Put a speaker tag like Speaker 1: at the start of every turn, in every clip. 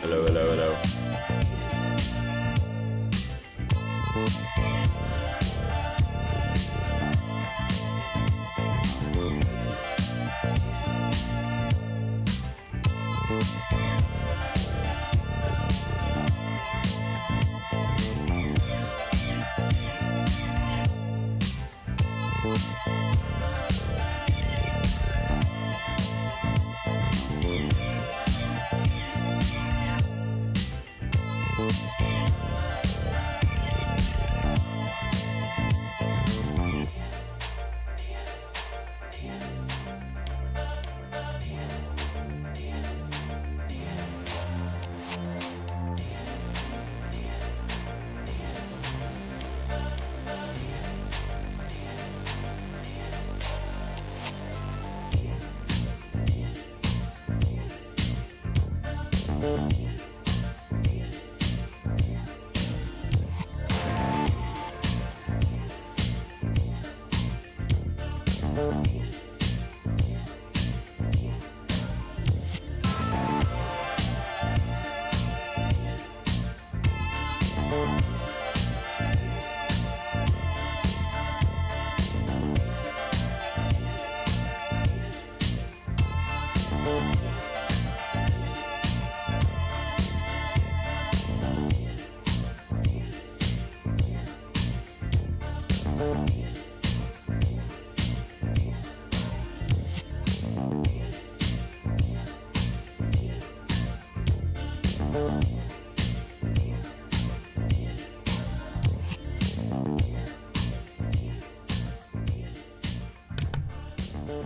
Speaker 1: Hello, hello, hello.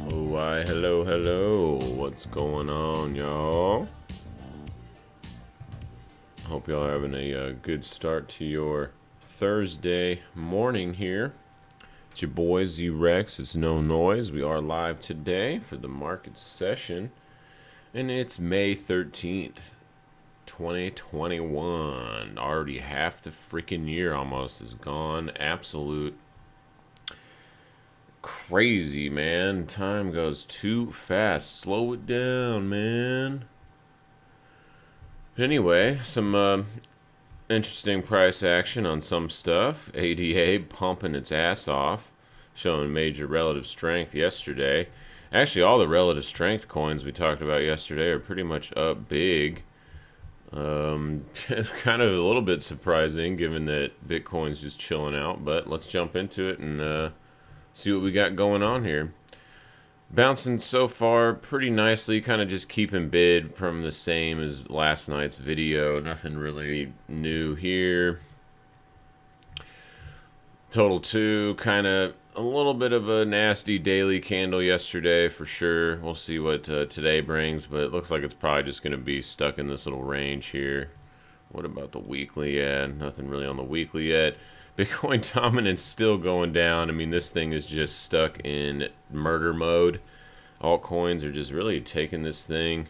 Speaker 1: Why, hello, hello. What's going on, y'all? Hope y'all are having a good start to your Thursday morning here. It's your boy Z-Rex. It's no noise. We are live today for the market session. And it's May 13th, 2021. Already half the freaking year almost is gone. Absolute crazy, man. Time goes too fast. Slow it down, man. Anyway, some interesting price action on some stuff. ADA pumping its ass off, showing major relative strength yesterday. Actually, all the relative strength coins we talked about yesterday are pretty much up big. It's kind of a little bit surprising given that Bitcoin's just chilling out, but let's jump into it and see what we got going on here. Bouncing so far pretty nicely, kind of just keeping bid from the same as last night's video. Nothing really new here. Total 2, kind of a little bit of a nasty daily candle yesterday for sure. We'll see what today brings, but it looks like it's probably just going to be stuck in this little range here. What about the weekly? Yeah, nothing really on the weekly yet. Bitcoin dominance still going down. I mean, this thing is just stuck in murder mode. Altcoins are just really taking this thing,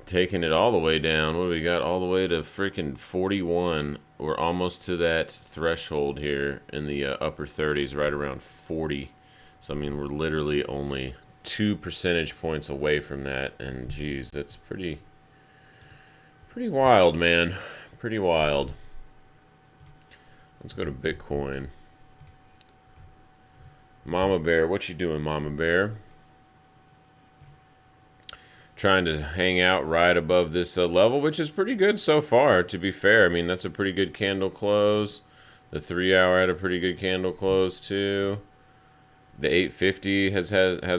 Speaker 1: taking it all the way down. What do we got? All the way to freaking 41. We're almost to that threshold here in the upper 30s, right around 40. So, I mean, we're literally only 2 percentage points away from that. And, geez, that's pretty wild, man. Pretty wild. Let's go to Bitcoin. Mama Bear, what you doing, Mama Bear? Trying to hang out right above this level, which is pretty good so far, to be fair. I mean, that's a pretty good candle close. The 3 hour had a pretty good candle close, too. The 850 has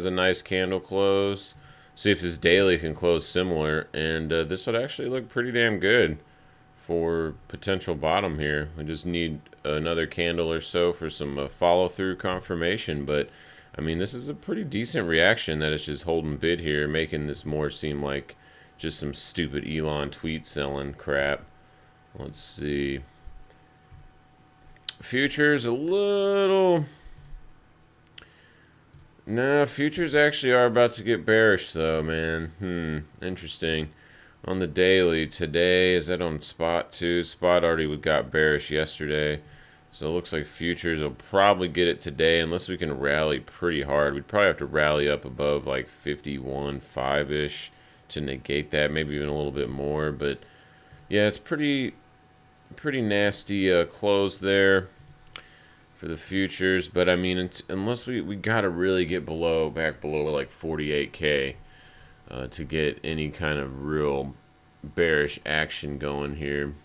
Speaker 1: a nice candle close. See if this daily can close similar, and this would actually look pretty damn good for potential bottom here. We just need another candle or so for some follow-through confirmation, but I mean, this is a pretty decent reaction that it's just holding bid here, making this more seem like just some stupid Elon tweet selling crap. Let's see. Futures a little... Nah, futures actually are about to get bearish though, man. Interesting. On the daily today, is that on spot too? Spot already got bearish yesterday. So it looks like futures will probably get it today unless we can rally pretty hard. We'd probably have to rally up above like 51.5-ish to negate that, maybe even a little bit more. But Yeah, it's pretty nasty close there for the futures, but I mean, unless we gotta really get back below like 48K to get any kind of real bearish action going here.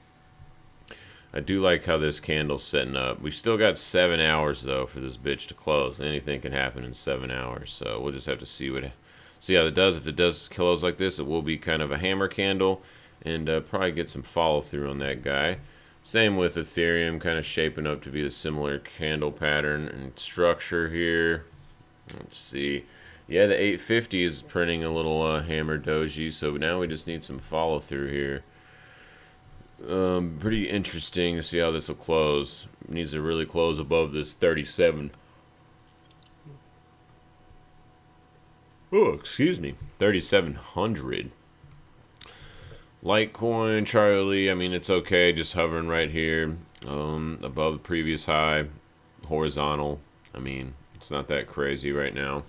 Speaker 1: I do like how this candle's setting up. We still got 7 hours though for this bitch to close. Anything can happen in 7 hours, so we'll just have to see how it does. If it does close like this, it will be kind of a hammer candle, and probably get some follow through on that guy. Same with Ethereum, kind of shaping up to be a similar candle pattern and structure here. Let's see. Yeah, the 850 is printing a little hammer doji, so now we just need some follow through here. Pretty interesting to see how this will close. It needs to really close above this 37. Oh, excuse me, 3,700. Litecoin, Charlie. I mean, it's okay, just hovering right here, above the previous high, horizontal. I mean, it's not that crazy right now.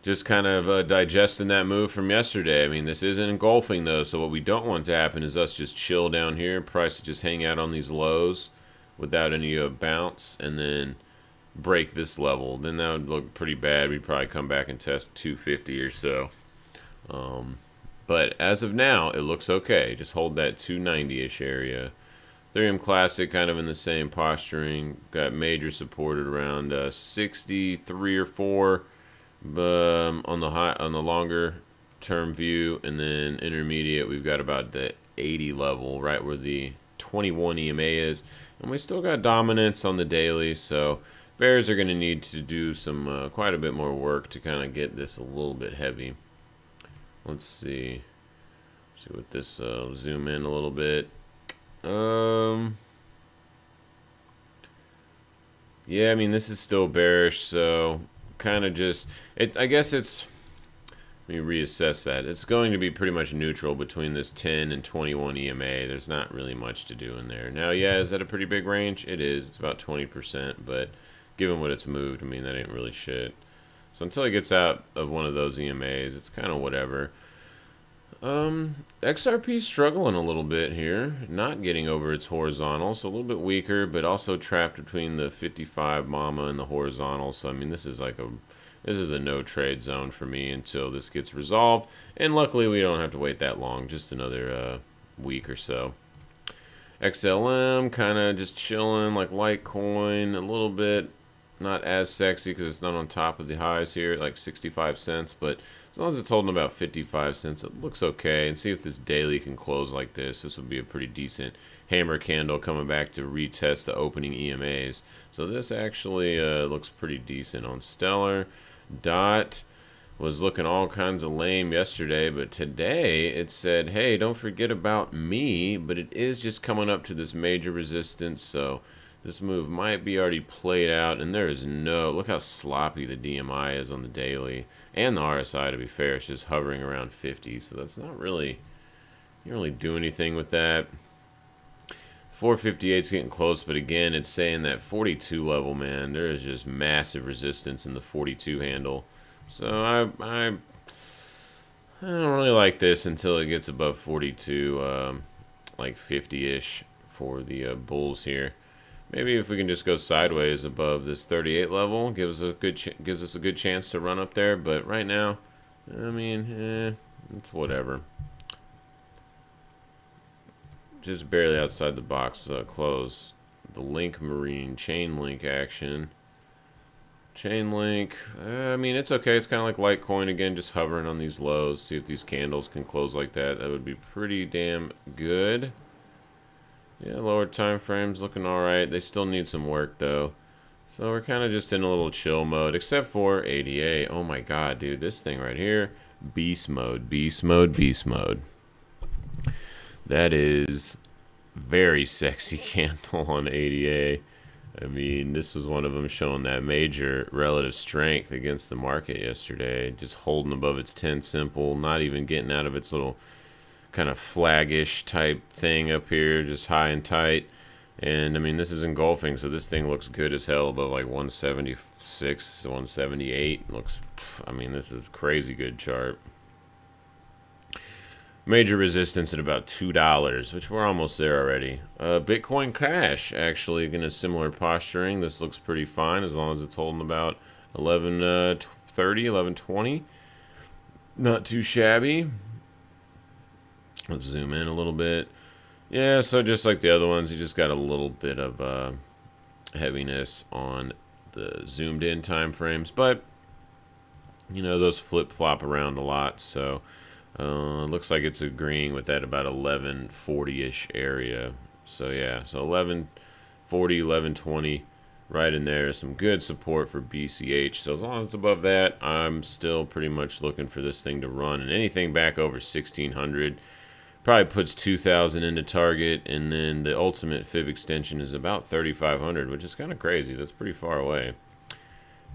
Speaker 1: Just kind of digesting that move from yesterday. I mean, this isn't engulfing though, so what we don't want to happen is us just chill down here, price to just hang out on these lows without any bounce, and then break this level. Then that would look pretty bad. We'd probably come back and test 250 or so. But as of now, it looks okay. Just hold that 290-ish area. Ethereum Classic kind of in the same posturing. Got major support at around 63 or 4. On the longer term view, and then intermediate, we've got about the 80 level, right where the 21 EMA is, and we still got dominance on the daily. So bears are going to need to do some quite a bit more work to kind of get this a little bit heavy. Let's see what this zoom in a little bit. Yeah, I mean, this is still bearish, so kind of just I guess it's, let me reassess that. It's going to be pretty much neutral between this 10 and 21 EMA. There's not really much to do in there. Now, yeah, is that a pretty big range? It is. It's about 20%, but given what it's moved, I mean, that ain't really shit. So until it gets out of one of those EMAs, it's kind of whatever. XRP struggling a little bit here, not getting over its horizontal, so a little bit weaker, but also trapped between the 55 mama and the horizontal. So I mean, this is a no trade zone for me until this gets resolved, and luckily we don't have to wait that long, just another week or so. XLM kind of just chilling, like Litecoin, a little bit not as sexy because it's not on top of the highs here, like 65 cents, but as long as it's holding about 55 cents, it looks okay. And see if this daily can close like this. This would be a pretty decent hammer candle coming back to retest the opening EMAs. So this actually looks pretty decent on Stellar. Dot was looking all kinds of lame yesterday, but today it said, hey, don't forget about me, but it is just coming up to this major resistance, so this move might be already played out, and there is no, look how sloppy the DMI is on the daily, and the RSI, to be fair, it's just hovering around 50, so that's not really, you don't really do anything with that. 458 is getting close, but again, it's saying that 42 level, man, there is just massive resistance in the 42 handle. So I don't really like this until it gets above 42, like 50-ish for the bulls here. Maybe if we can just go sideways above this 38 level, gives us a good chance to run up there. But right now, I mean, it's whatever. Just barely outside the box close. The Link Marine chain link action. Chain link, I mean, it's okay. It's kind of like Litecoin again, just hovering on these lows. See if these candles can close like that. That would be pretty damn good. Yeah, lower time frames looking all right. They still need some work though. So we're kind of just in a little chill mode, except for 88. Oh my god, dude, this thing right here, beast mode, beast mode, beast mode. That is very sexy candle on 88. I mean, this was one of them showing that major relative strength against the market yesterday. Just holding above its 10 simple, not even getting out of its little kind of flaggish type thing up here, just high and tight. And I mean, this is engulfing, so this thing looks good as hell above like 176, 178. Looks, I mean, this is crazy good chart. Major resistance at about $2, which we're almost there already. Bitcoin Cash actually in a similar posturing. This looks pretty fine as long as it's holding about 1130, 1120. Not too shabby. Let's zoom in a little bit. Yeah, so just like the other ones, you just got a little bit of heaviness on the zoomed in time frames, but you know, those flip-flop around a lot, so it looks like it's agreeing with that about 1140-ish area. So yeah, so 1140, 1120, right in there. Some good support for BCH. So as long as it's above that, I'm still pretty much looking for this thing to run. And anything back over 1600 probably puts 2000 into target. And then the ultimate fib extension is about 3500, which is kind of crazy. That's pretty far away.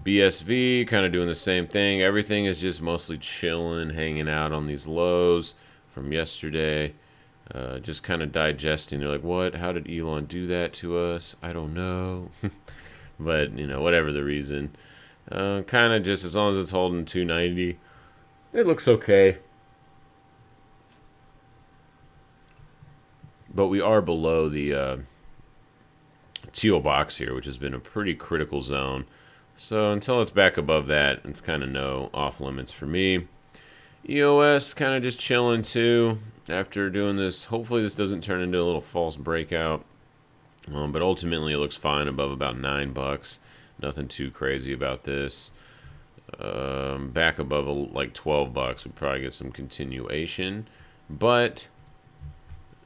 Speaker 1: BSV kind of doing the same thing. Everything is just mostly chilling, hanging out on these lows from yesterday. Just kind of digesting. They're like, what? How did Elon do that to us? I don't know. But, you know, whatever the reason. Kind of just as long as it's holding 290, it looks okay. But we are below the teal box here, which has been a pretty critical zone. So until it's back above that, it's kind of no off limits for me. EOS kind of just chilling too after doing this. Hopefully this doesn't turn into a little false breakout. But ultimately it looks fine above about $9. Nothing too crazy about this. Back above like $12 would probably get some continuation. But,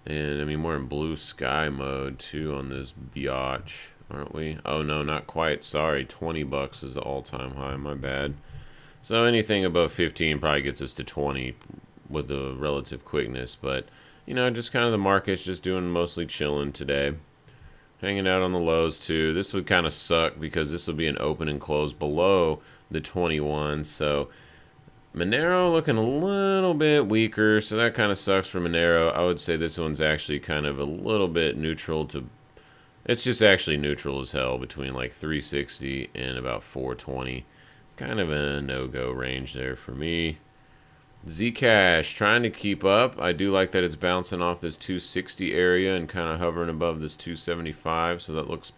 Speaker 1: and I mean, we're in blue sky mode too on this biatch, aren't we? Oh no, not quite. Sorry, $20 is the all-time high. My bad. So anything above 15 probably gets us to 20 with the relative quickness. But you know, just kind of the market's just doing mostly chilling today, hanging out on the lows too. This would kind of suck because this would be an open and close below the 21. So Monero looking a little bit weaker, so that kind of sucks for Monero. I would say this one's actually kind of a little bit neutral to. It's just actually neutral as hell between like 360 and about 420. Kind of a no-go range there for me. Zcash trying to keep up. I do like that it's bouncing off this 260 area and kind of hovering above this 275. So that looks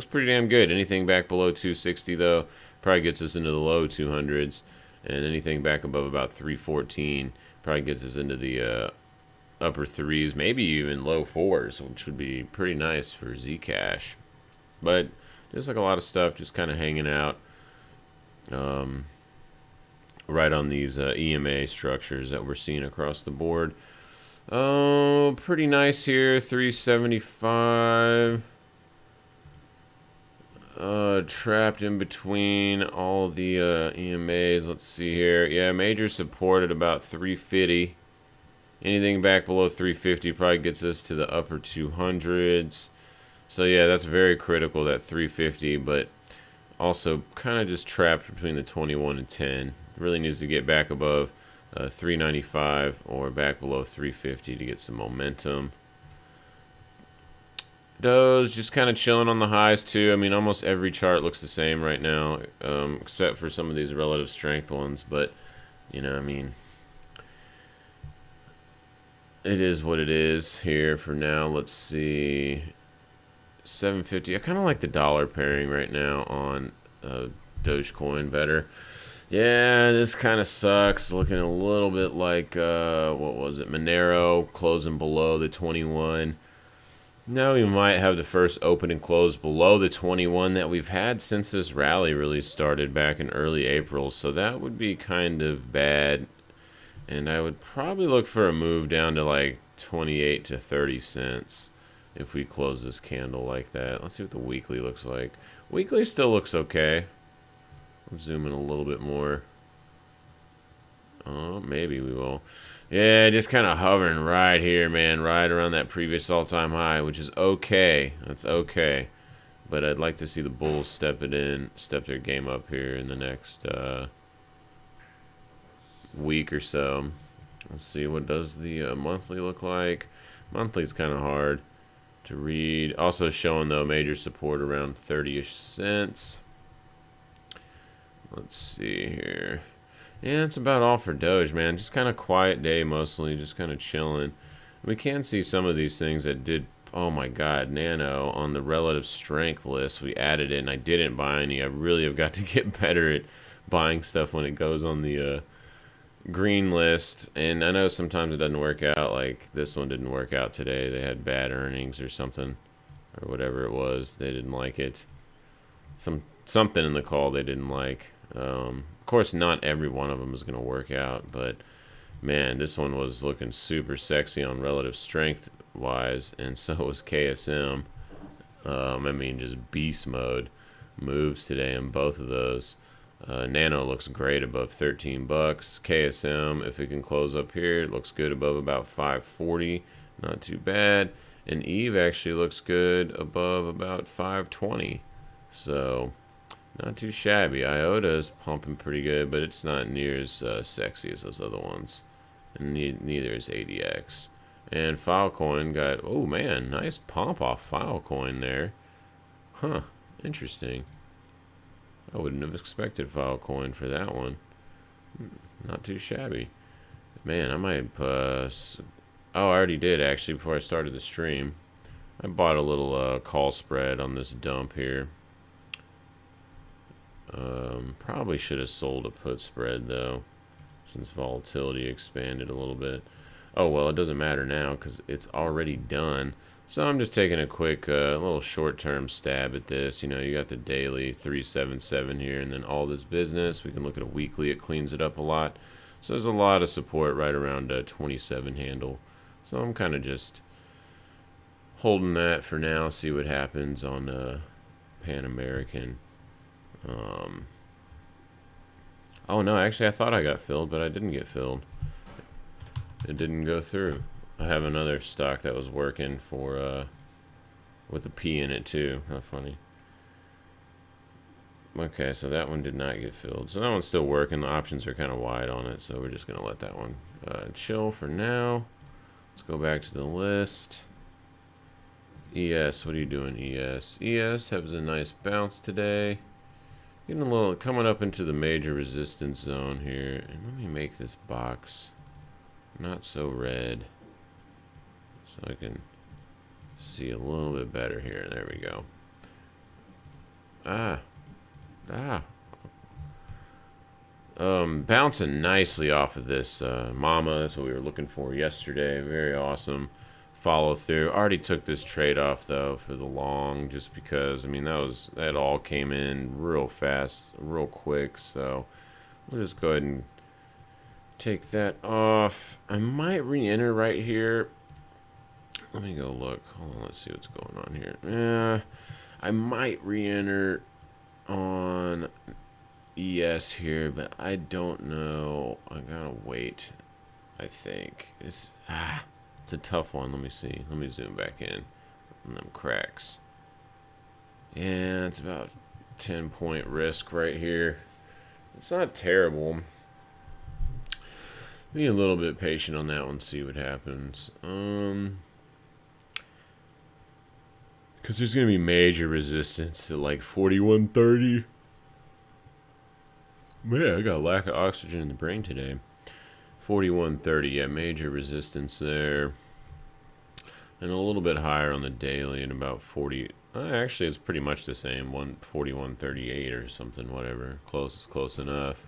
Speaker 1: pretty damn good. Anything back below 260 though probably gets us into the low 200s, and anything back above about 314 probably gets us into the upper threes, maybe even low fours, which would be pretty nice for Zcash. But just like a lot of stuff, just kind of hanging out right on these EMA structures that we're seeing across the board. Oh, pretty nice here, 375. Trapped in between all the EMAs. Let's see here. Yeah, major support at about 350. Anything back below 350 probably gets us to the upper 200s. So yeah, that's very critical, that 350, but also kind of just trapped between the 21 and 10. Really needs to get back above 395 or back below 350 to get some momentum. Doge just kind of chilling on the highs too. I mean, almost every chart looks the same right now, except for some of these relative strength ones. But, you know, I mean, it is what it is here for now. Let's see. 750. I kind of like the dollar pairing right now on Dogecoin better. Yeah, this kind of sucks. Looking a little bit like, what was it? Monero closing below the 21. Now we might have the first open and close below the 21 that we've had since this rally really started back in early April. So that would be kind of bad. And I would probably look for a move down to like 28 to 30 cents if we close this candle like that. Let's see what the weekly looks like. Weekly still looks okay. Let's zoom in a little bit more. Oh, maybe we will. Yeah, just kind of hovering right here, man. Right around that previous all-time high, which is okay. That's okay. But I'd like to see the Bulls step their game up here in the next week or so. Let's see, what does the monthly look like? Monthly's kind of hard to read. Also showing, though, major support around 30-ish cents. Let's see here. Yeah, that's about all for Doge, man. Just kind of quiet day mostly, just kind of chilling. We can see some of these things that did. Oh my God, Nano on the relative strength list. We added it, and I didn't buy any. I really have got to get better at buying stuff when it goes on the green list. And I know sometimes it doesn't work out. Like this one didn't work out today. They had bad earnings or something, or whatever it was. They didn't like it. Something in the call they didn't like. Of course, not every one of them is going to work out, but man, this one was looking super sexy on relative strength wise, and so was KSM. I mean, just beast mode moves today in both of those. Nano looks great above 13 bucks. KSM, if it can close up here, it looks good above about 540. Not too bad. And Eve actually looks good above about 520. So, not too shabby. IOTA is pumping pretty good, but it's not near as sexy as those other ones. And neither is ADX. And Filecoin got, oh man, nice pump off Filecoin there. Huh, interesting. I wouldn't have expected Filecoin for that one. Not too shabby. Man, I might, oh, I already did actually before I started the stream. I bought a little call spread on this dump here. Probably should have sold a put spread though, since volatility expanded a little bit. Oh well, it doesn't matter now because it's already done. So I'm just taking a quick little short-term stab at this. You know, you got the daily 377 here, and then all this business. We can look at a weekly. It cleans it up a lot. So there's a lot of support right around 27 handle. So I'm kind of just holding that for now. See what happens on Pan American. Oh no, actually I thought I got filled, but I didn't get filled. It didn't go through. I have another stock that was working for with a P in it too. How funny. Okay, so that one did not get filled. So that one's still working. The options are kind of wide on it, so we're just gonna let that one chill for now. Let's go back to the list. ES, what are you doing, ES? ES has a nice bounce today. Getting a little, coming up into the major resistance zone here. And let me make this box not so red, so I can see a little bit better here. There we go. Bouncing nicely off of this mama. That's what we were looking for yesterday. Very awesome follow through. Already took this trade off though for the long, just because I mean that all came in real fast, real quick. So we'll just go ahead and take that off. I might re-enter right here. Let me go look. Hold on, let's see what's going on here. Yeah, I might re-enter on ES here, but I don't know. I gotta wait. I think it's a tough one. Let me see. Let me zoom back in on them cracks. Yeah, it's about 10-point risk right here. It's not terrible. Be a little bit patient on that one, see what happens. Because there's going to be major resistance at like 4130. Man, I got a lack of oxygen in the brain today. 4130, yeah, major resistance there. And a little bit higher on the daily and about 40. Actually, it's pretty much the same. 4138 or something, whatever. Close is close enough.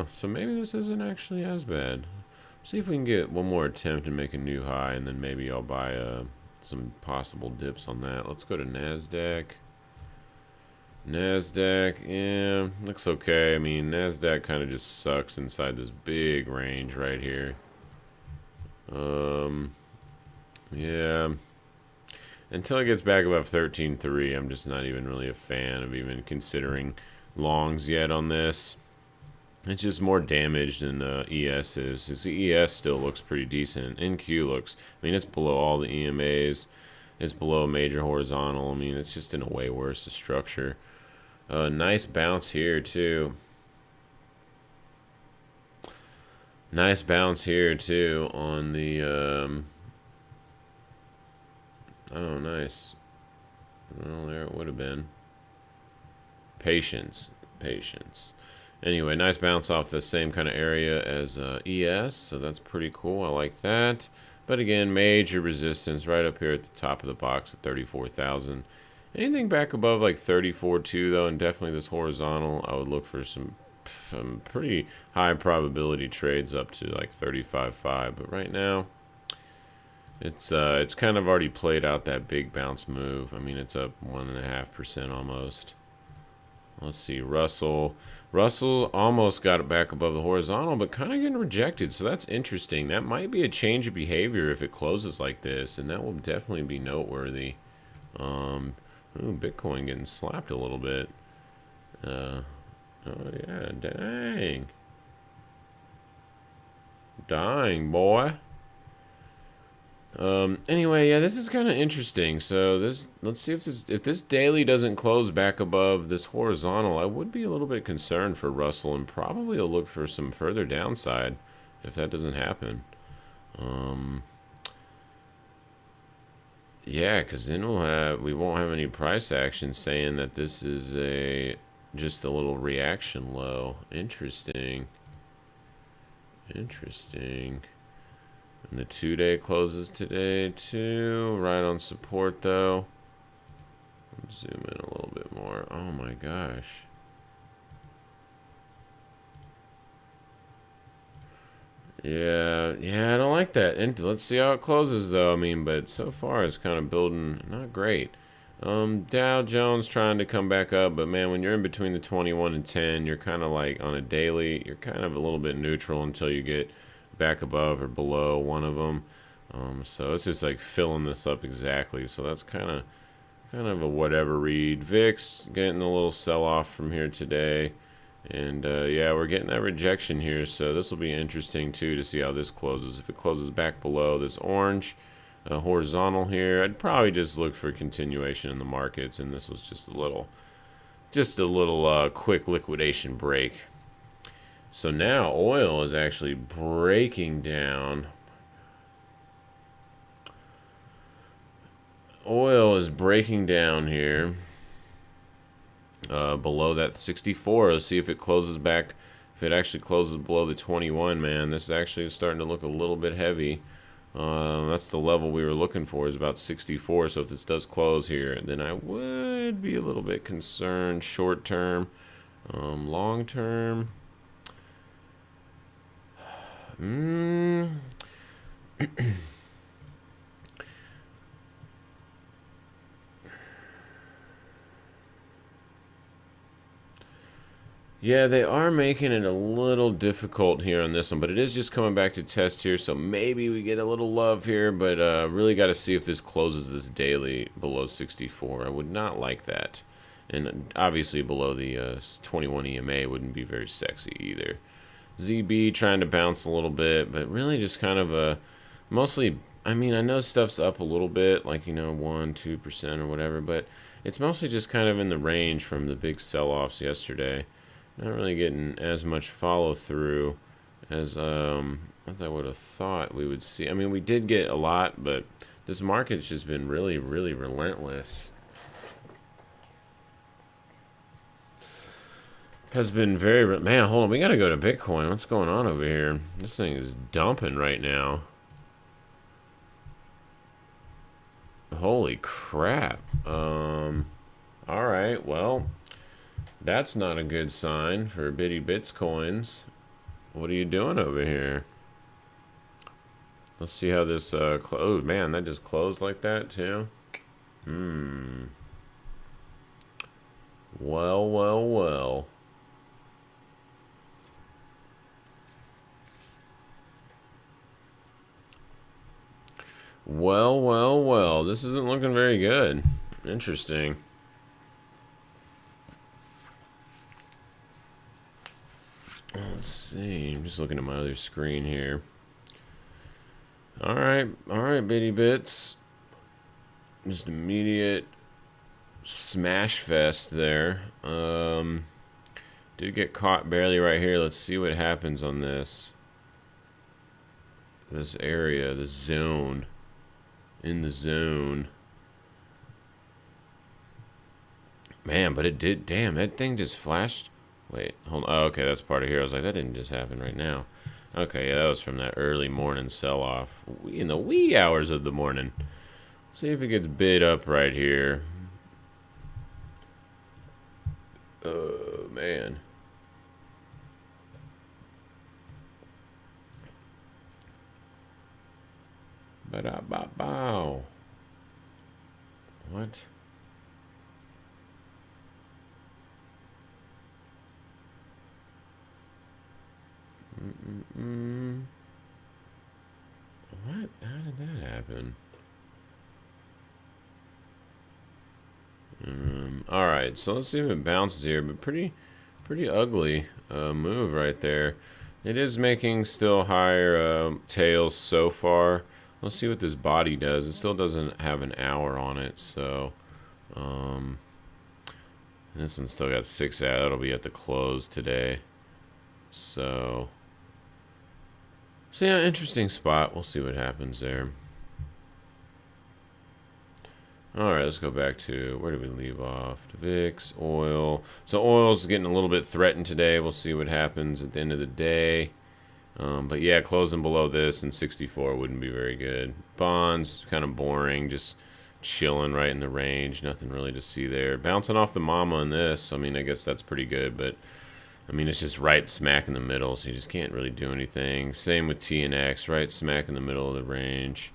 Speaker 1: So maybe this isn't actually as bad. See if we can get one more attempt and make a new high, and then maybe I'll buy some possible dips on that. Let's go to NASDAQ. NASDAQ, yeah, looks okay. I mean, NASDAQ kind of just sucks inside this big range right here. Yeah. Until it gets back above 13.3, I'm just not even really a fan of even considering longs yet on this. It's just more damaged than ES is. The ES still looks pretty decent. NQ looks, I mean, it's below all the EMAs. It's below major horizontal. I mean, it's just in a way worse structure. Nice bounce here, too. Nice bounce here, too, on the, oh, nice. Well, there it would have been. Patience. Patience. Anyway, nice bounce off the same kind of area as ES, so that's pretty cool. I like that. But again, major resistance right up here at the top of the box at 34,000. Anything back above like 34.2 though, and definitely this horizontal, I would look for some pretty high probability trades up to like 35.5. But right now, it's kind of already played out that big bounce move. I mean, it's up 1.5% almost. Let's see, Russell almost got it back above the horizontal, but kind of getting rejected. So that's interesting. That might be a change of behavior if it closes like this, and that will definitely be noteworthy. Ooh, Bitcoin getting slapped a little bit. Oh yeah, dang, boy. Anyway, yeah, this is kind of interesting. So let's see if this daily doesn't close back above this horizontal, I would be a little bit concerned for Russell, and probably will look for some further downside if that doesn't happen. Yeah, because then we won't have any price action saying that this is just a little reaction low. Interesting. Interesting. And the 2-day closes today too, right on support though. Let's zoom in a little bit more. Oh my gosh. Yeah, I don't like that. And let's see how it closes though. I mean, but so far it's kind of building not great. Dow Jones trying to come back up, but man, when you're in between the 21 and 10, you're kind of like on a daily, you're kind of a little bit neutral until you get back above or below one of them. So it's just like filling this up exactly. So that's kind of a whatever read. VIX getting a little sell-off from here today. And yeah, we're getting that rejection here. So this will be interesting too to see how this closes. If it closes back below this orange horizontal here, I'd probably just look for continuation in the markets. And this was just a little quick liquidation break. So now oil is actually breaking down. Oil is breaking down here below that 64. Let's see if it closes back. If it actually closes below the 21, man, this is actually starting to look a little bit heavy. That's the level we were looking for, is about 64. So if this does close here, then I would be a little bit concerned short term. Long term, yeah, they are making it a little difficult here on this one, but it is just coming back to test here, so maybe we get a little love here, but really got to see if this closes this daily below 64. I would not like that. And obviously below the 21 EMA wouldn't be very sexy either. ZB trying to bounce a little bit, but really just kind of a mostly, I mean, I know stuff's up a little bit, like, 1-2% or whatever, but it's mostly just kind of in the range from the big sell-offs yesterday. Not really getting as much follow through as I would have thought we would see. I mean, we did get a lot, but this market's just been really, really relentless. Has been very, man, hold on, we gotta go to Bitcoin. What's going on over here? This thing is dumping right now. Holy crap. Alright, well, that's not a good sign for Bitty Bits coins. What are you doing over here? Let's see how this oh man, that just closed like that too. Well, well, well. Well, well, well. This isn't looking very good. Interesting. Let's see. I'm just looking at my other screen here. All right, Bitty Bits. Just immediate smash fest there. Did get caught barely right here. Let's see what happens on this. This area, this zone. In the zone. Man, but it did. Damn, that thing just flashed Wait, hold on. Oh, okay, that's part of here. I was like, that didn't just happen right now. Okay, yeah, that was from that early morning sell-off in the wee hours of the morning. See if it gets bid up right here. Oh, man. Ba-da-ba-bow. What? What? How did that happen? Alright, so let's see if it bounces here, but pretty ugly move right there. It is making still higher tails so far. Let's see what this body does. It still doesn't have an hour on it, so and this one's still got 6 out. That'll be at the close today. So yeah, interesting spot. We'll see what happens there. Alright, let's go back to, where did we leave off? VIX, oil. So oil's getting a little bit threatened today. We'll see what happens at the end of the day. But yeah, closing below this and 64 wouldn't be very good. Bonds, kind of boring, just chilling right in the range. Nothing really to see there. Bouncing off the mama on this. I mean, I guess that's pretty good, but I mean, it's just right smack in the middle, so you just can't really do anything. Same with T and X, right smack in the middle of the range.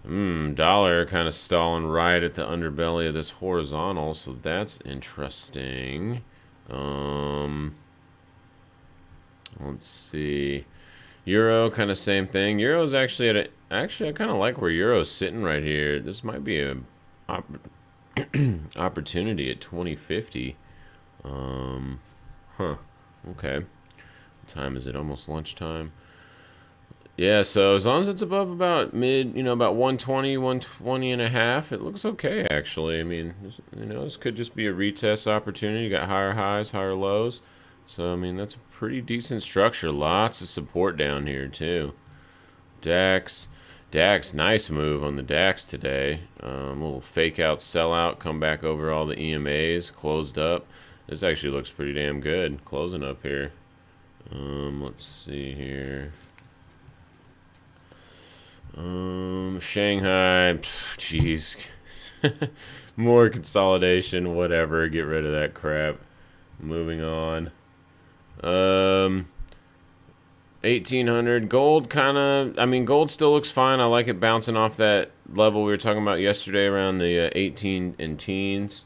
Speaker 1: Dollar kind of stalling right at the underbelly of this horizontal, so that's interesting. Let's see. Euro, kind of same thing. Euro's actually at a, actually I kind of like where Euro's sitting right here. This might be a opportunity at 2050. Okay. What time is it? Almost lunchtime. Yeah, so as long as it's above about mid, about 120, 120 and a half, it looks okay, actually. I mean, this could just be a retest opportunity. You got higher highs, higher lows. So, I mean, that's a pretty decent structure. Lots of support down here, too. DAX, nice move on the DAX today. Little fake out, sell out, come back over all the EMAs, closed up. This actually looks pretty damn good, closing up here. Let's see here. Shanghai, jeez. More consolidation, whatever. Get rid of that crap. Moving on. 1800 gold gold still looks fine. I like it bouncing off that level we were talking about yesterday around the 18 and teens.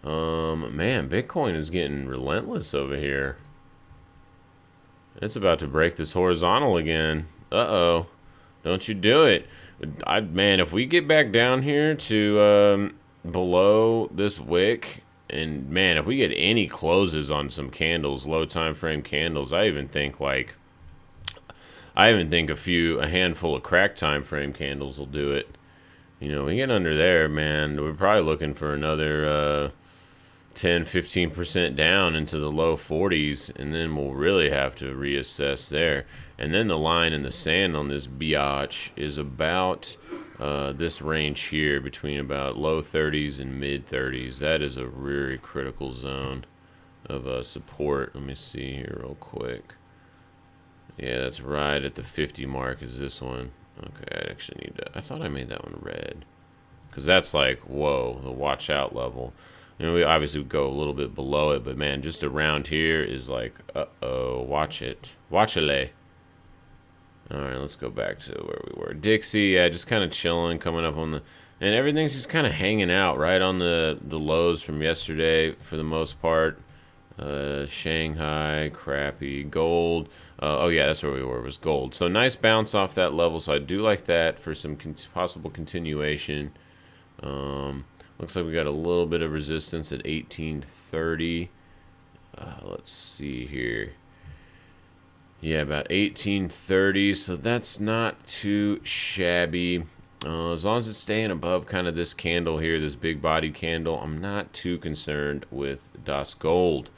Speaker 1: Man, Bitcoin is getting relentless over here. It's about to break this horizontal again. Uh-oh. Don't you do it. Man, if we get back down here to below this wick, and man, if we get any closes on some candles, low time frame candles, I even think a handful of crack time frame candles will do it. We get under there, man, we're probably looking for another 10-15% down into the low 40s, and then we'll really have to reassess there. And then the line in the sand on this biatch is about this range here, between about low 30s and mid 30s. That is a very critical zone of support. Let me see here real quick. Yeah, that's right at the 50 mark is this one. Okay, I actually need to, I thought I made that one red, because that's like, whoa, the watch out level. We obviously go a little bit below it, but man, just around here is like, uh-oh, watch it. Watch-a-lay. All right, let's go back to where we were. Dixie, yeah, just kind of chilling, coming up on the, and everything's just kind of hanging out right on the lows from yesterday for the most part. Shanghai, crappy, gold. Oh yeah, that's where we were, was gold. So nice bounce off that level, so I do like that for some possible continuation. Looks like we got a little bit of resistance at 1830. Let's see here. Yeah, about 1830, so that's not too shabby. As long as it's staying above kind of this candle here, this big body candle, I'm not too concerned with Das Gold.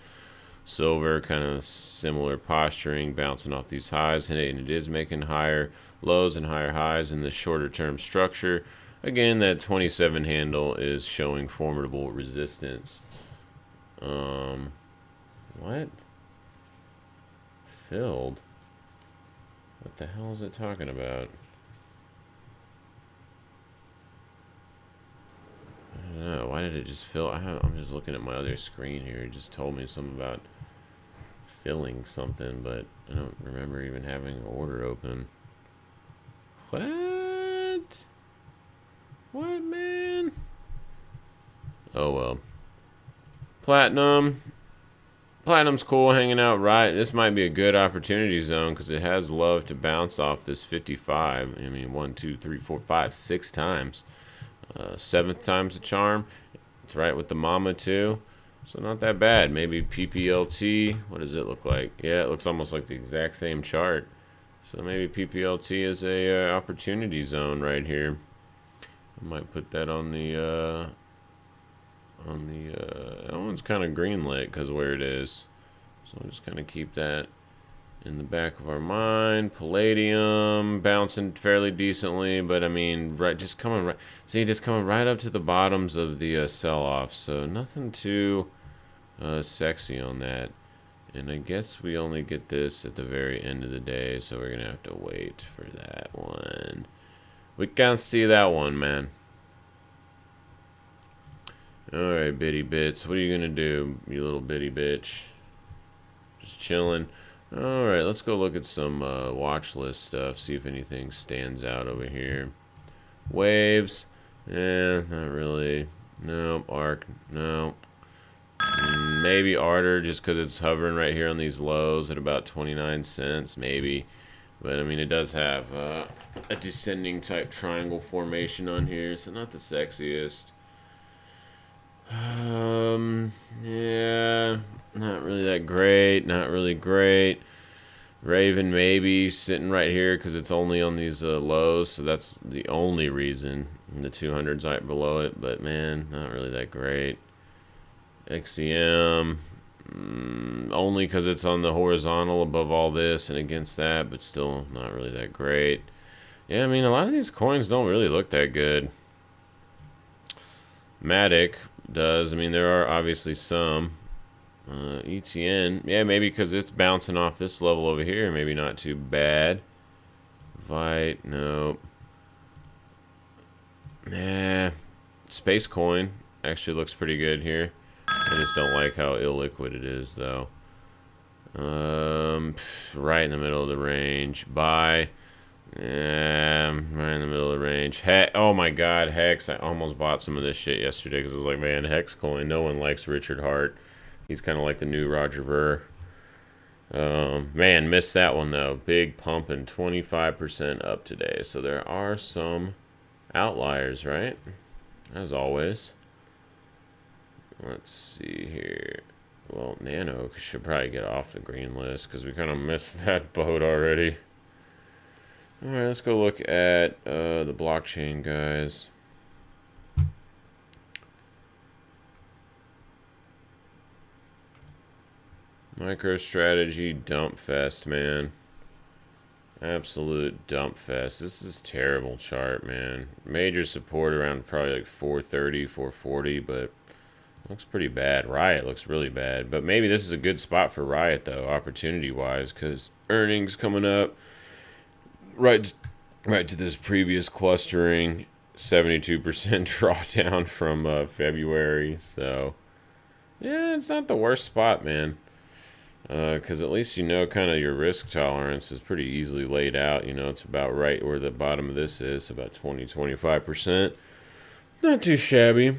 Speaker 1: Silver, kind of similar posturing, bouncing off these highs, and it is making higher lows and higher highs in the shorter term structure. Again, that 27 handle is showing formidable resistance. What? filled. What the hell is it talking about? I don't know. Why did it just fill? I'm just looking at my other screen here. It just told me something about filling something, but I don't remember even having an order open. What? What, man? Oh, well. Platinum. Platinum's cool, hanging out right. This might be a good opportunity zone because it has love to bounce off this 55. I mean, 1, 2, 3, 4, 5, 6 times. Seventh time's a charm. It's right with the mama, too. So not that bad. Maybe PPLT. What does it look like? Yeah, it looks almost like the exact same chart. So maybe PPLT is a opportunity zone right here. I might put that on the that one's kind of green lit because where it is. So we'll just kind of keep that in the back of our mind. Palladium bouncing fairly decently, but I mean, just coming right up to the bottoms of the sell-off. So nothing too sexy on that. And I guess we only get this at the very end of the day, so we're gonna have to wait for that one. We can't see that one, man. Alright, bitty bits. What are you gonna do, you little bitty bitch? Just chilling. Alright, let's go look at some watch list stuff, see if anything stands out over here. Waves. Not really. Nope. Arc. No. Maybe Ardor, just because it's hovering right here on these lows at about 29 cents, maybe. But, I mean, it does have a descending type triangle formation on here, so not the sexiest. Yeah, not really that great. Not really great. Raven maybe sitting right here because it's only on these lows, so that's the only reason. The 200's right below it, but man, not really that great. XCM, only because it's on the horizontal above all this and against that, but still not really that great. Yeah, I mean, a lot of these coins don't really look that good. Matic does. I mean, there are obviously some. ETN, yeah, maybe because it's bouncing off this level over here, maybe not too bad. Vite, nope. Nah. Space Coin actually looks pretty good here. I just don't like how illiquid it is, though. Right in the middle of the range. Buy. Yeah, right in the middle of the range. Oh my god, Hex. I almost bought some of this shit yesterday because I was like, man, Hex Coin. No one likes Richard Hart. He's kind of like the new Roger Ver. Man, missed that one, though. Big pumping, 25% up today. So there are some outliers, right? As always. Let's see here. Well, Nano should probably get off the green list because we kind of missed that boat already. Alright, let's go look at the blockchain guys. MicroStrategy dump fest, man. Absolute dump fest. This is terrible chart, man. Major support around probably like 430, 440, but looks pretty bad. Riot looks really bad, but maybe this is a good spot for Riot though, opportunity-wise, because earnings coming up. Right to this previous clustering, 72% drawdown from February. So yeah, it's not the worst spot, man. Because at least you know kind of your risk tolerance is pretty easily laid out. You know, it's about right where the bottom of this is, about 20-25%. Not too shabby.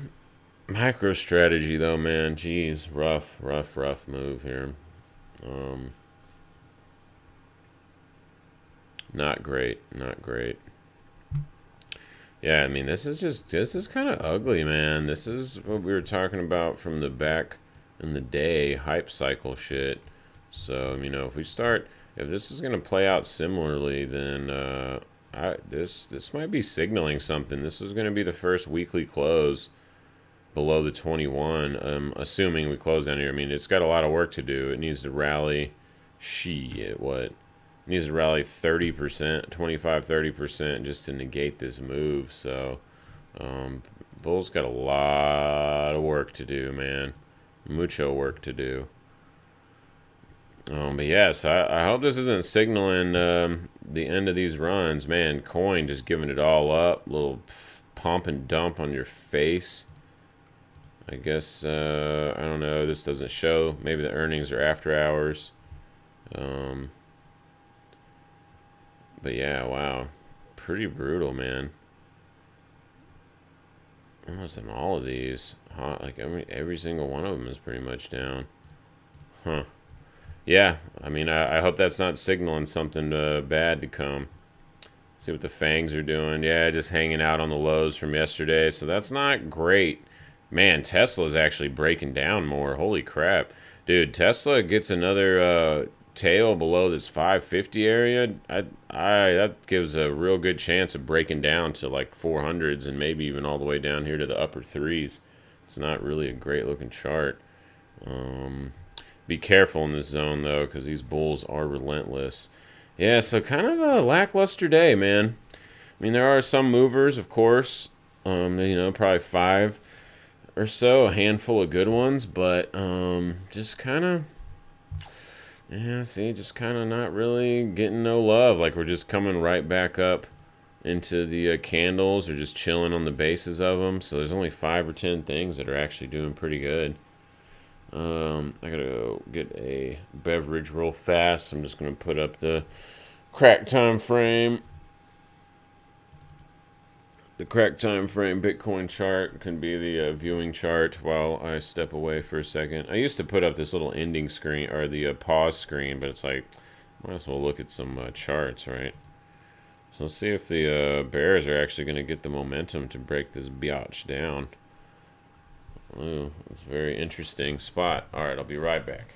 Speaker 1: MicroStrategy, though, man. Jeez, rough move here. Not great. Yeah, I mean, this is kind of ugly, man. This is what we were talking about from the back in the day, hype cycle shit. So, you know, if this is going to play out similarly, then this might be signaling something. This is going to be the first weekly close below the 21, assuming we close down here. I mean, it's got a lot of work to do. It needs to rally, it needs to rally 30%, 25-30% just to negate this move. So, Bull's got a lot of work to do, man. Mucho work to do. But yes, I hope this isn't signaling the end of these runs. Man, coin just giving it all up. Little pump and dump on your face. I guess, I don't know. This doesn't show. Maybe the earnings are after hours. Um, but yeah, wow. Pretty brutal, man. Almost in all of these. Like every single one of them is pretty much down. Huh. Yeah, I mean, I hope that's not signaling something bad to come. See what the fangs are doing. Yeah, just hanging out on the lows from yesterday. So that's not great. Man, Tesla's actually breaking down more. Holy crap. Dude, Tesla gets another tail below this 550 area. That gives a real good chance of breaking down to like 400s and maybe even all the way down here to the upper threes. It's not really a great looking chart. Um, be careful in this zone though, because these bulls are relentless. Yeah, so kind of a lackluster day, man. I mean, there are some movers, of course. Probably five or so, a handful of good ones, but just kind of, yeah, see, just kind of not really getting no love. Like we're just coming right back up into the candles or just chilling on the bases of them. So there's only 5 or 10 things that are actually doing pretty good. I gotta go get a beverage real fast. I'm just gonna put up the crack time frame. The crack time frame Bitcoin chart can be the viewing chart while I step away for a second. I used to put up this little ending screen or the pause screen, but it's like, might as well look at some charts, right? So let's see if the bears are actually going to get the momentum to break this biatch down. Ooh, it's a very interesting spot. All right, I'll be right back.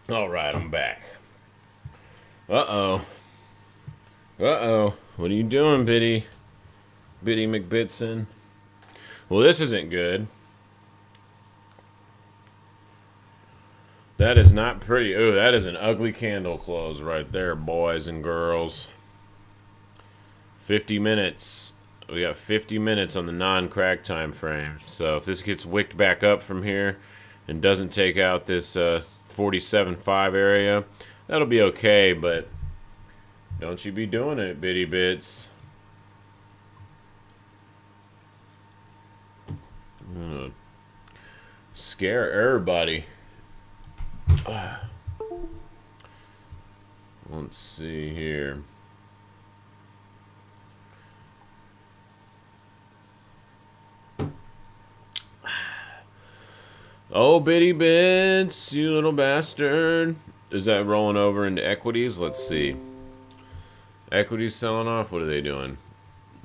Speaker 1: All right, I'm back. Uh-oh. Uh-oh. What are you doing, Biddy McBitson? Well, this isn't good. That is not pretty. Ooh, that is an ugly candle close right there, boys and girls. 50 minutes. We got 50 minutes on the non-crack time frame. So if this gets wicked back up from here and doesn't take out this 47.5 area, that'll be okay, but don't you be doing it, Biddy Bits. Scare everybody. Let's see here. Oh, Biddy Bits, you little bastard. Is that rolling over into equities? Let's see. Equities selling off? What are they doing?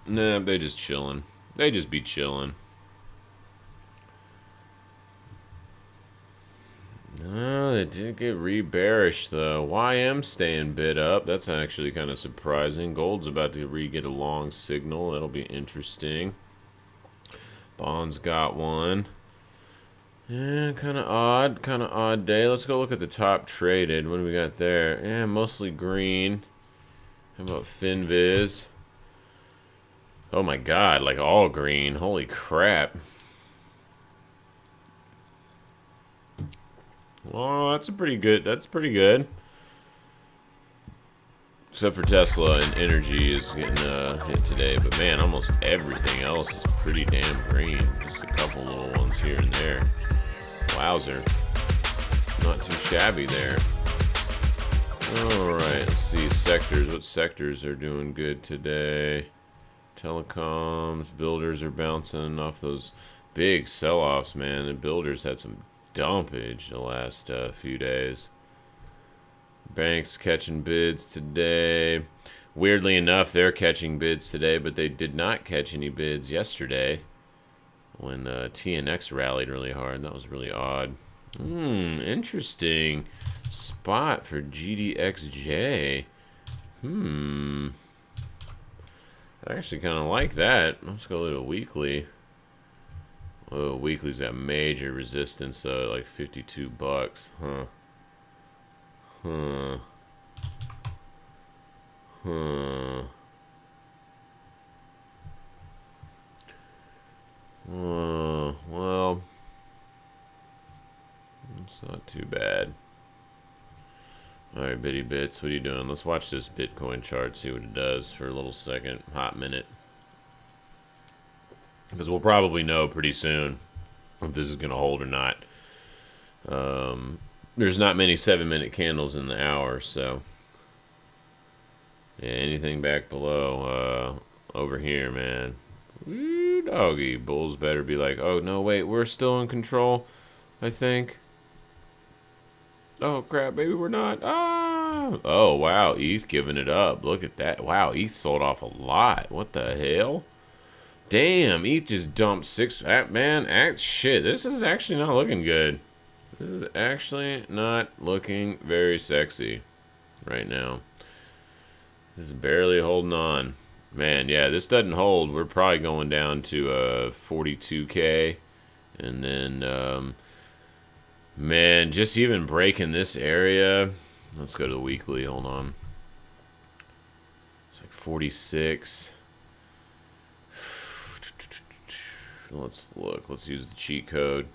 Speaker 1: Nah, they just chilling. They just be chilling. No, they did get re-bearish, though. YM staying bid up. That's actually kind of surprising. Gold's about to re-get a long signal. That'll be interesting. Bonds got one. Yeah, kind of odd day. Let's go look at the top traded. What do we got there? Yeah, mostly green. How about FinViz? Oh my god, like all green. Holy crap. Well, that's pretty good. Except for Tesla and energy is getting hit today. But man, almost everything else is pretty damn green. Just a couple little ones here and there. Wowzer. Not too shabby there. Alright, let's see. Sectors. What sectors are doing good today? Telecoms. Builders are bouncing off those big sell-offs, man. The builders had some dumpage the last few days. Banks catching bids today. Weirdly enough, they're catching bids today, but they did not catch any bids yesterday when TNX rallied really hard. That was really odd. Interesting spot for GDXJ. I actually kind of like that. Let's go to the weekly. Oh, weekly's got major resistance, though, like 52 bucks. Well, it's not too bad. Alright, Biddy Bits, what are you doing? Let's watch this Bitcoin chart, see what it does for a little second, hot minute. Because we'll probably know pretty soon if this is going to hold or not. There's not many 7-minute candles in the hour, so yeah, anything back below over here, man. Woo, doggy. Bulls better be like, oh, no, wait, we're still in control, I think. Oh, crap, baby, we're not. Ah! Oh, wow, ETH giving it up. Look at that. Wow, ETH sold off a lot. What the hell? Damn, ETH just dumped 6. Man, shit, this is actually not looking good. This is actually not looking very sexy right now. This is barely holding on. Man, yeah, this doesn't hold. We're probably going down to 42K. And then, man, just even breaking this area. Let's go to the weekly. Hold on. It's like 46. Let's look. Let's use the cheat code.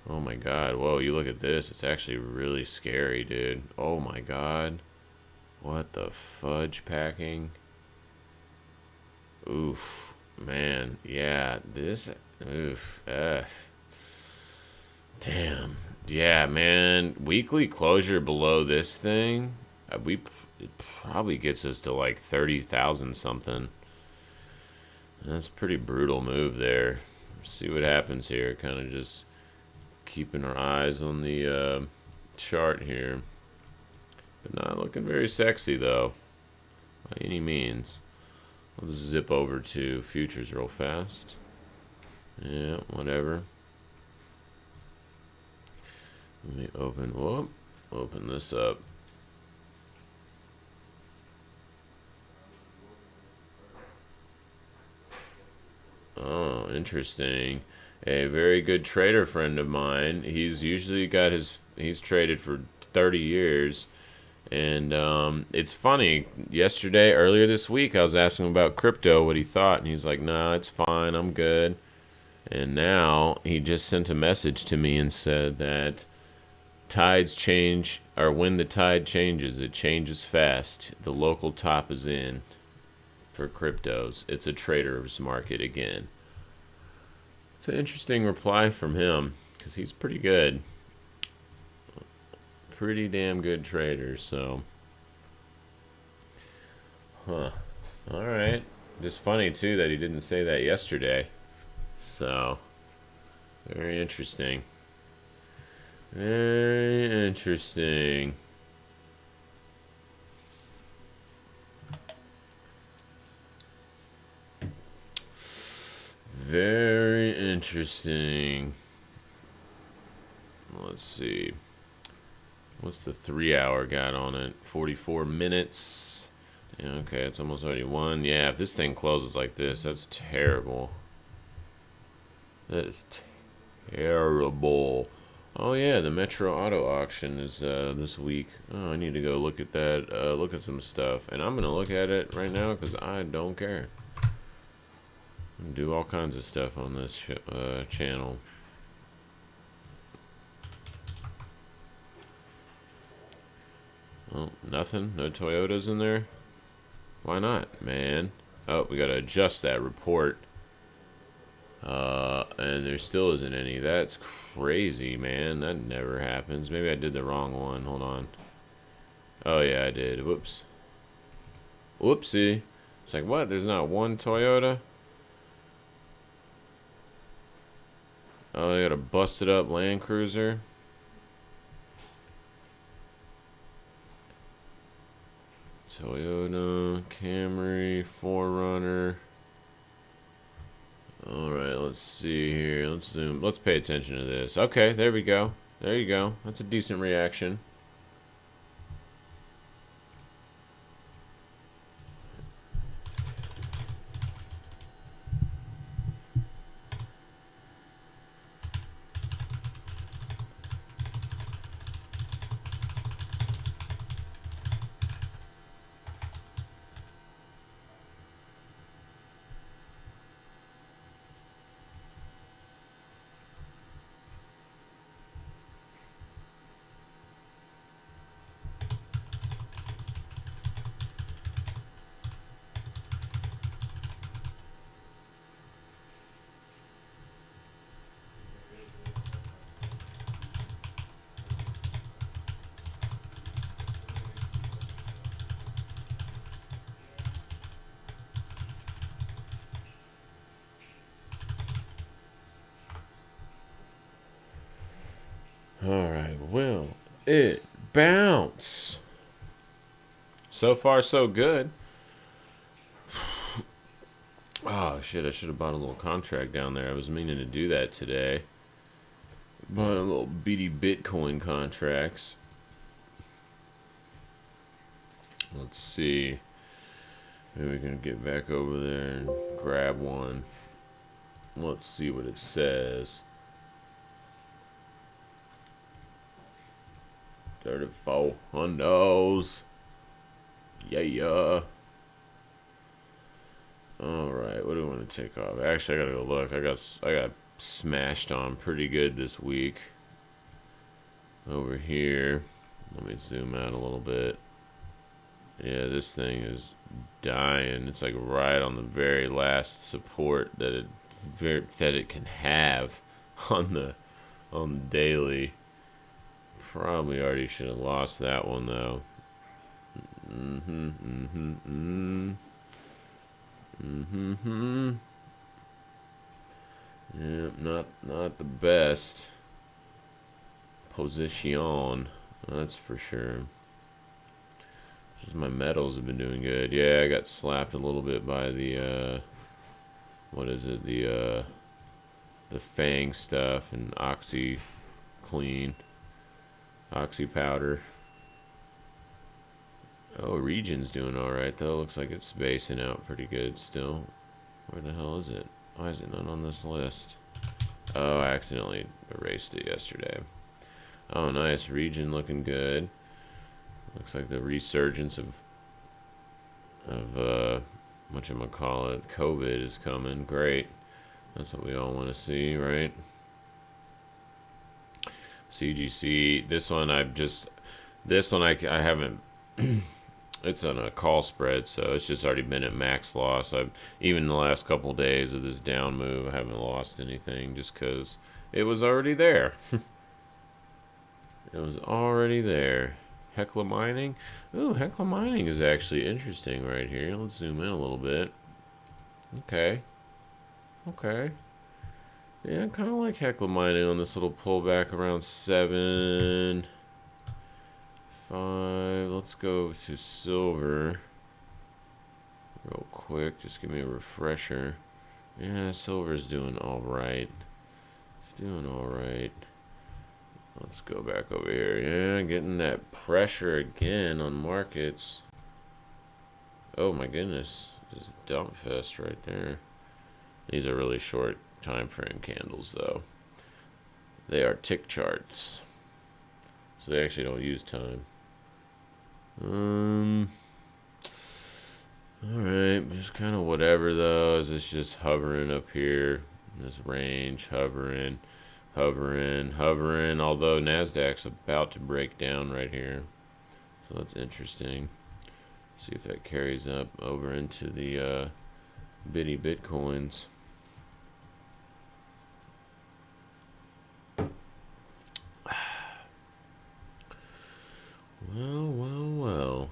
Speaker 1: Oh my god. Whoa, you look at this. It's actually really scary, dude. Oh my god. What the fudge packing? Oof. Man. Yeah, this. Oof. Damn. Yeah, man. Weekly closure below this thing. It probably gets us to like 30,000 something. That's a pretty brutal move there. See what happens here. Kind of just keeping our eyes on the chart here. But not looking very sexy, though, by any means. Let's zip over to futures real fast. Yeah, whatever. Let me open this up. Oh, interesting. A very good trader friend of mine. He's usually got he's traded for 30 years. And it's funny. Earlier this week, I was asking him about crypto, what he thought, and he's like, "Nah, it's fine. I'm good." And now he just sent a message to me and said that tides change, or when the tide changes, it changes fast. The local top is in for cryptos. It's a trader's market again. It's an interesting reply from him because he's pretty good. Pretty damn good trader, so. Huh. Alright. Just funny, too, that he didn't say that yesterday. So. Very interesting. Very interesting. Very interesting. Let's see. What's the 3-hour got on it? 44 minutes. Yeah, okay, it's almost already 1. Yeah, if this thing closes like this, that's terrible. That is terrible. Oh yeah, the Metro Auto Auction is this week. Oh, I need to go look at that. Look at some stuff, and I'm gonna look at it right now because I don't care. Do all kinds of stuff on this channel. Oh, nothing? No Toyotas in there? Why not, man? Oh, we gotta adjust that report. And there still isn't any. That's crazy, man. That never happens. Maybe I did the wrong one. Hold on. Oh, yeah, I did. Whoops. Whoopsie. It's like, what? There's not one Toyota? Oh, they got a busted up Land Cruiser. Toyota, Camry, 4Runner. Alright, let's see here. Let's zoom. Let's pay attention to this. Okay, there we go. There you go. That's a decent reaction. Alright, will it bounce? So far, so good. Oh, shit, I should have bought a little contract down there. I was meaning to do that today. Bought a little beady Bitcoin contracts. Let's see. Maybe we can get back over there and grab one. Let's see what it says. 34 hundos. Yeah. Alright, what do I want to take off? Actually, I gotta go look. I got smashed on pretty good this week. Over here. Let me zoom out a little bit. Yeah, this thing is dying. It's like right on the very last support that it can have on the daily. Probably already should have lost that one though. Yeah, not the best position. That's for sure. Just my metals have been doing good. Yeah, I got slapped a little bit by the what is it? The Fang stuff and Oxy Clean. Oxy powder. Oh, region's doing alright though. Looks like it's spacing out pretty good still. Where the hell is it? Why is it not on this list? Oh, I accidentally erased it yesterday. Oh, nice. Region looking good. Looks like the resurgence of whatchamacallit, COVID is coming. Great. That's what we all want to see, right? CGC. This one I haven't. It's on a call spread, so it's just already been at max loss. Even the last couple days of this down move, I haven't lost anything just because it was already there. It was already there. Hecla mining. Ooh, Hecla mining is actually interesting right here. Let's zoom in a little bit. Okay. Okay. Yeah, I kind of like Hecla mining on this little pullback around 7, 5. Let's go to silver real quick. Just give me a refresher. Yeah, silver's doing all right. It's doing all right. Let's go back over here. Yeah, getting that pressure again on markets. Oh my goodness. Just dump fest right there. These are really short time frame candles though. They are tick charts. So they actually don't use time. Alright, just kind of whatever though. Is this just hovering up here? This range, hovering. Although NASDAQ's about to break down right here. So that's interesting. See if that carries up over into the bitty Bitcoins. Well.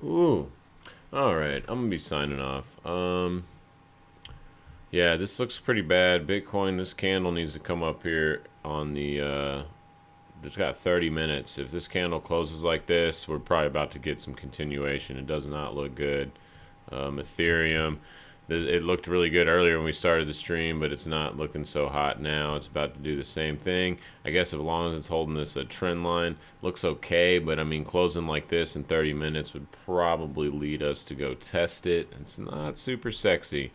Speaker 1: Ooh. All right, I'm gonna be signing off. Yeah, this looks pretty bad. Bitcoin, this candle needs to come up here on the. It's got 30 minutes. If this candle closes like this, we're probably about to get some continuation. It does not look good. Ethereum, it looked really good earlier when we started the stream, but it's not looking so hot now. It's about to do the same thing. I guess as long as it's holding this trend line, looks okay, but I mean, closing like this in 30 minutes would probably lead us to go test it. It's not super sexy.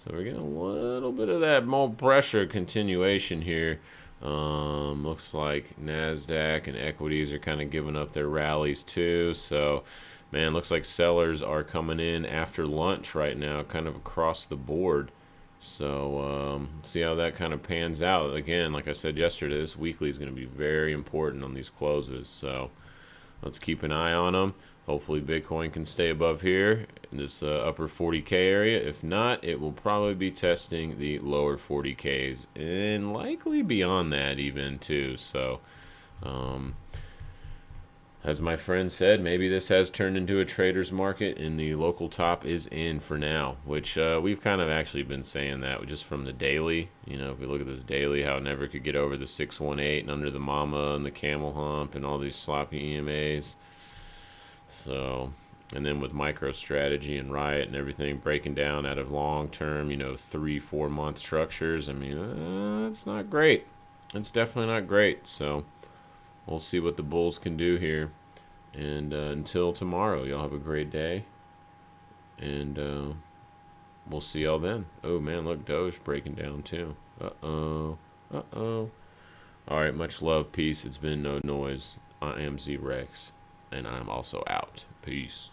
Speaker 1: So we're getting a little bit of that more pressure continuation here. Looks like NASDAQ and equities are kind of giving up their rallies too. So, man, looks like sellers are coming in after lunch right now, kind of across the board. So, see how that kind of pans out. Again, like I said yesterday, this weekly is going to be very important on these closes. So, let's keep an eye on them. Hopefully Bitcoin can stay above here in this upper 40K area. If not, it will probably be testing the lower 40Ks and likely beyond that even too. So, as my friend said, maybe this has turned into a trader's market and the local top is in for now, which we've kind of actually been saying that just from the daily. You know, if we look at this daily, how it never could get over the 618 and under the mama and the camel hump and all these sloppy EMAs. So, and then with MicroStrategy and Riot and everything breaking down out of long-term, 3-4 month structures, I mean, it's not great. It's definitely not great. So, we'll see what the bulls can do here. And until tomorrow, y'all have a great day. And we'll see y'all then. Oh, man, look, Doge breaking down too. Uh-oh. Uh-oh. All right, much love, peace. It's been No Noise. I am Z-Rex. And I'm also out. Peace.